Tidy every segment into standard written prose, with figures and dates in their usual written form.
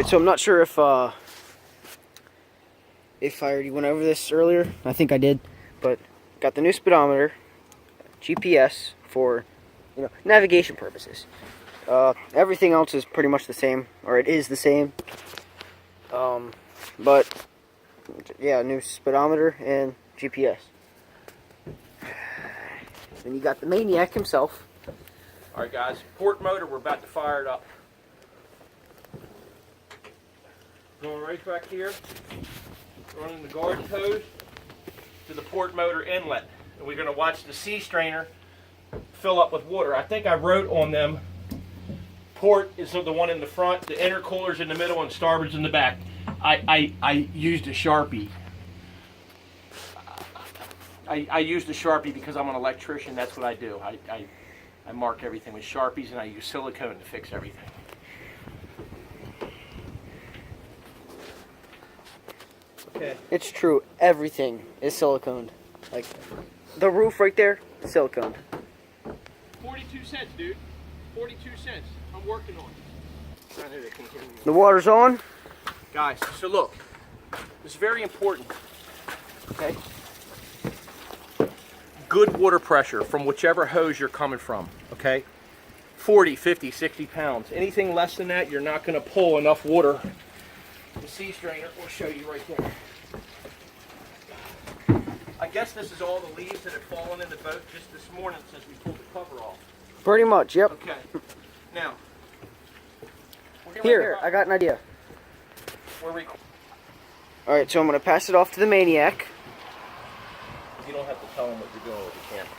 so I'm not sure if I already went over this earlier. I think I did, but got the new speedometer, GPS for, you know, navigation purposes. Everything else is pretty much the same, or it is the same. But yeah, new speedometer and GPS. Then you got the maniac himself. All right, guys, port motor. We're about to fire it up. Going right back here, running the garden hose to the port motor inlet. And we're going to watch the sea strainer fill up with water. I think I wrote on them, port is the one in the front, the intercooler's in the middle, and starboard's in the back. I used a Sharpie. I used a Sharpie because I'm an electrician. That's what I do. I mark everything with Sharpies, and I use silicone to fix everything. Okay. It's true. Everything is siliconed. Like the roof right there, siliconed. 42 cents, dude. 42 cents. I'm working on it. The water's on. Guys, so look. This is very important. Okay? Good water pressure from whichever hose you're coming from. Okay? 40, 50, 60 pounds. Anything less than that, you're not going to pull enough water. The sea strainer will show you right there. I guess this is all the leaves that have fallen in the boat just this morning since we pulled the cover off. Pretty much, yep. Okay. Now, here, I got an idea. Alright, so I'm going to pass it off to the maniac. You don't have to tell him what you're doing with the camera.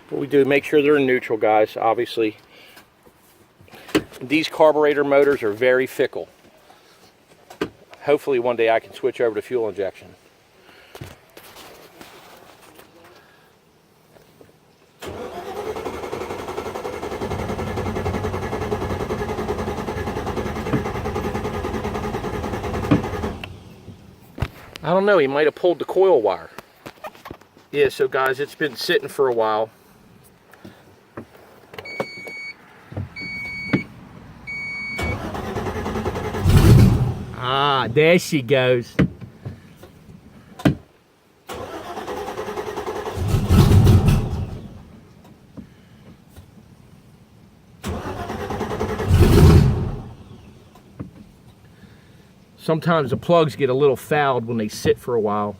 What we do, make sure they're in neutral, guys, obviously. These carburetor motors are very fickle. Hopefully one day I can switch over to fuel injection. I don't know, he might have pulled the coil wire. Yeah, so guys, it's been sitting for a while. Ah, there she goes. Sometimes the plugs get a little fouled when they sit for a while.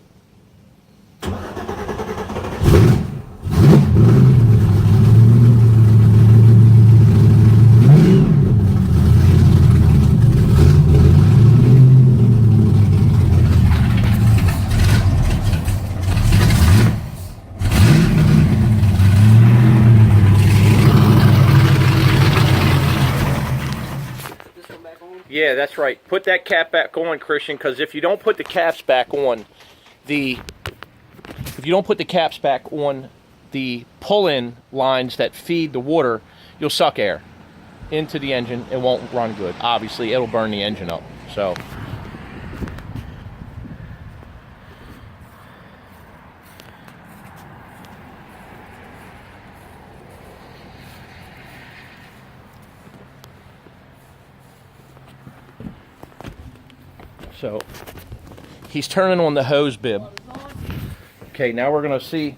Yeah, that's right. Put that cap back on, Christian, because if you don't put the caps back on, the pull-in lines that feed the water, you'll suck air into the engine. It won't run good. Obviously, it'll burn the engine up. So. So he's turning on the hose bib. Okay, now we're going to see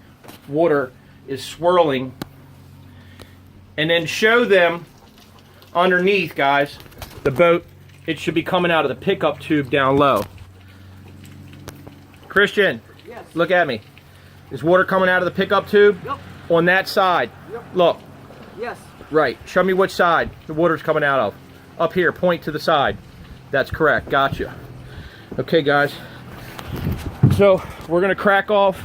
water is swirling. And then show them underneath, guys, the boat. It should be coming out of the pickup tube down low. Christian, yes. Look at me. Is water coming out of the pickup tube? Yep. On that side. Yep. Look. Yes. Right. Show me which side the water's coming out of. Up here, point to the side. That's correct. Gotcha. Okay, guys, so we're going to crack off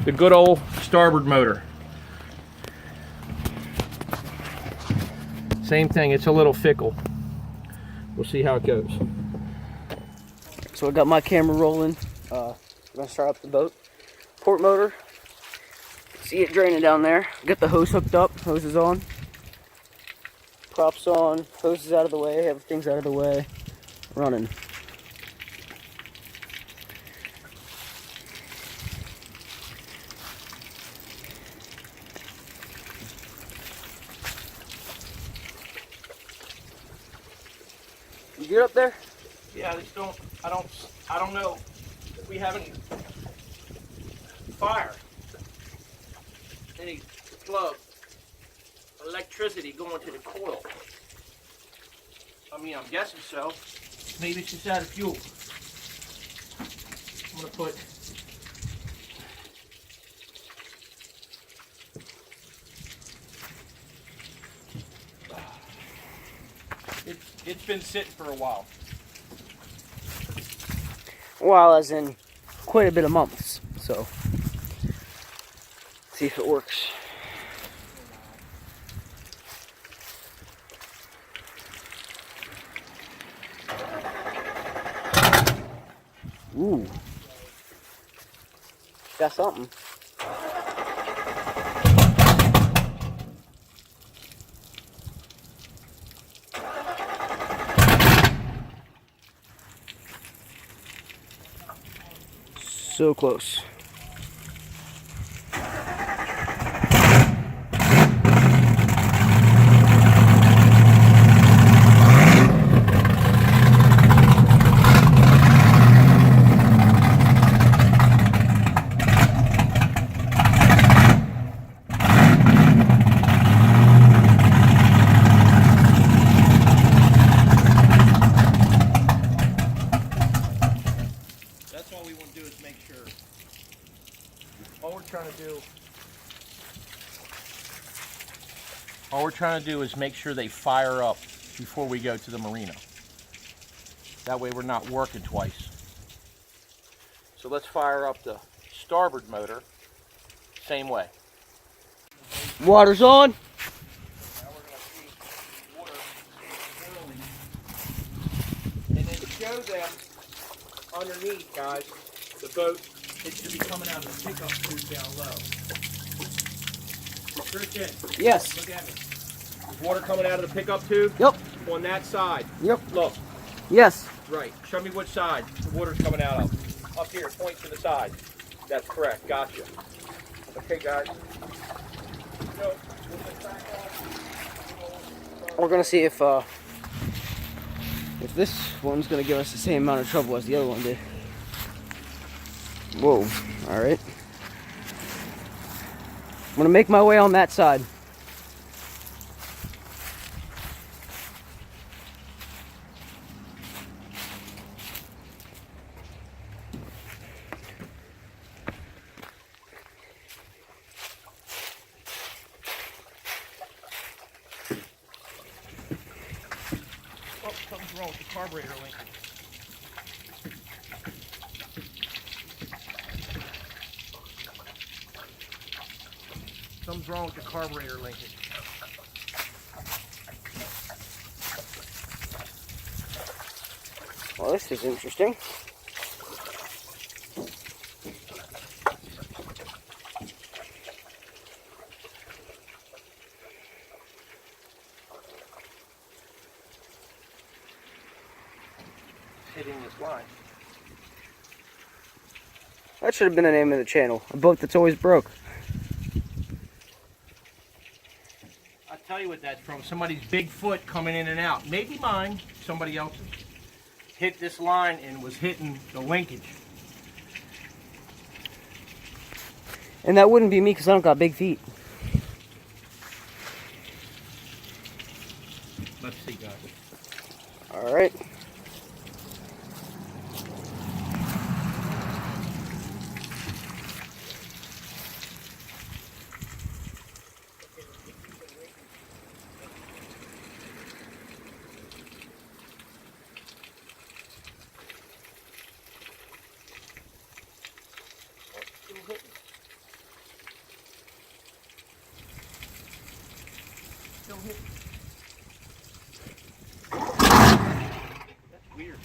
the good old starboard motor. Same thing, it's a little fickle. We'll see how it goes. So I got my camera rolling. I'm going to start up the boat. Port motor. See it draining down there. Get the hose hooked up. Hose is on. Props on, hose is out of the way, everything's out of the way. Running. You good up there? Yeah, I just don't. I don't know if we have any fire, any flow, electricity going to the coil. I mean, I'm guessing so. Maybe it's just out of fuel. I'm gonna put. It's been sitting for a while. Well, as in quite a bit of months, so see if it works. Ooh, got something. So close. That's all we want to do is make sure. All we're trying to do is make sure they fire up before we go to the marina. That way we're not working twice. So let's fire up the starboard motor same way. Water's on. Now we're going to see water boiling. And then to show them underneath, guys, the boat, it should be coming out of the pickup tube down low. Christian, Yes. look at me. Is water coming out of the pickup tube? Yep. On that side. Yep. Look. Yes. Right. Show me which side the water's coming out of. Up here, point to the side. That's correct. Gotcha. Okay, guys. So, we'll get back on. We're gonna see if this one's gonna give us the same amount of trouble as the other one did. Whoa. All right. I'm gonna make my way on that side. Oh, something's wrong with the carburetor link. Something's wrong with the carburetor linkage. Well, this is interesting. Hitting this line. That should have been the name of the channel. A boat that's always broke. I'll tell you what that's from. Somebody's big foot coming in and out. Maybe mine, somebody else's. Hit this line and was hitting the linkage. And that wouldn't be me because I don't got big feet. Let's see, guys. All right. Still hitting. That's weird.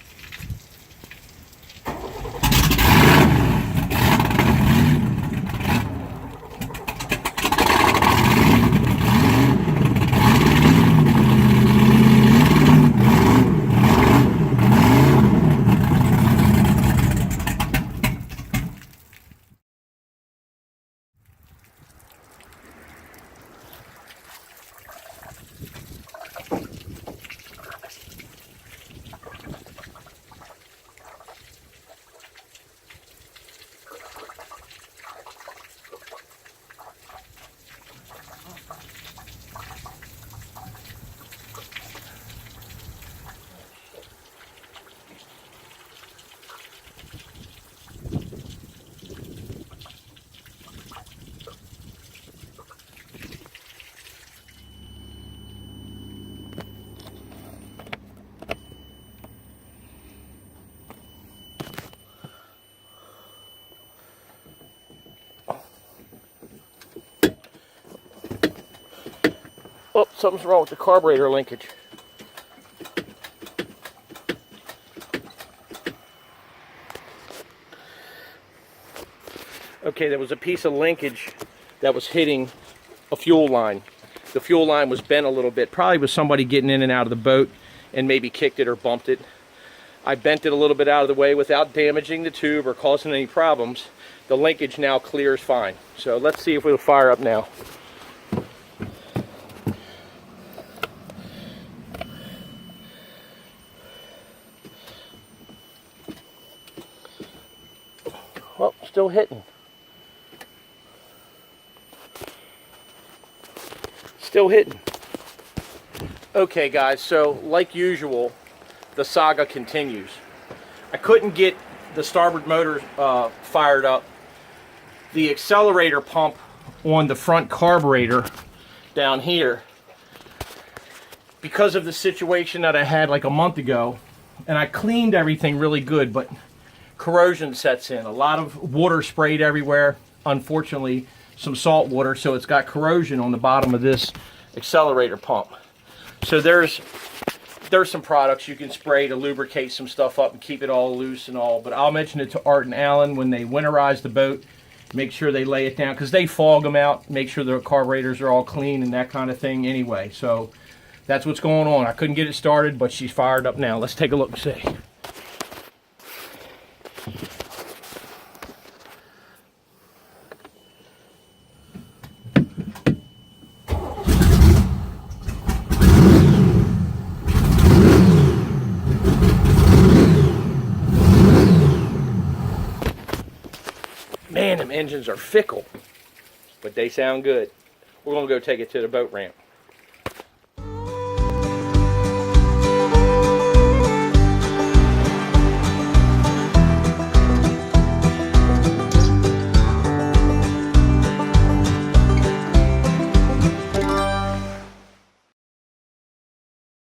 Oh, something's wrong with the carburetor linkage. Okay, there was a piece of linkage that was hitting a fuel line. The fuel line was bent a little bit. Probably was somebody getting in and out of the boat and maybe kicked it or bumped it. I bent it a little bit out of the way without damaging the tube or causing any problems. The linkage now clears fine. So let's see if we'll fire up now. Well, still hitting. Still hitting. Okay guys, so like usual, the saga continues. I couldn't get the starboard motor fired up. The accelerator pump on the front carburetor down here, because of the situation that I had like a month ago, and I cleaned everything really good, but corrosion sets in. A lot of water sprayed everywhere. Unfortunately, some salt water, so it's got corrosion on the bottom of this accelerator pump. So there's some products you can spray to lubricate some stuff up and keep it all loose and all, but I'll mention it to Art and Alan when they winterize the boat. Make sure they lay it down, because they fog them out, make sure the carburetors are all clean and that kind of thing anyway. So that's what's going on. I couldn't get it started, but she's fired up now. Let's take a look and see. Man, them engines are fickle, but they sound good. We're going to go take it to the boat ramp.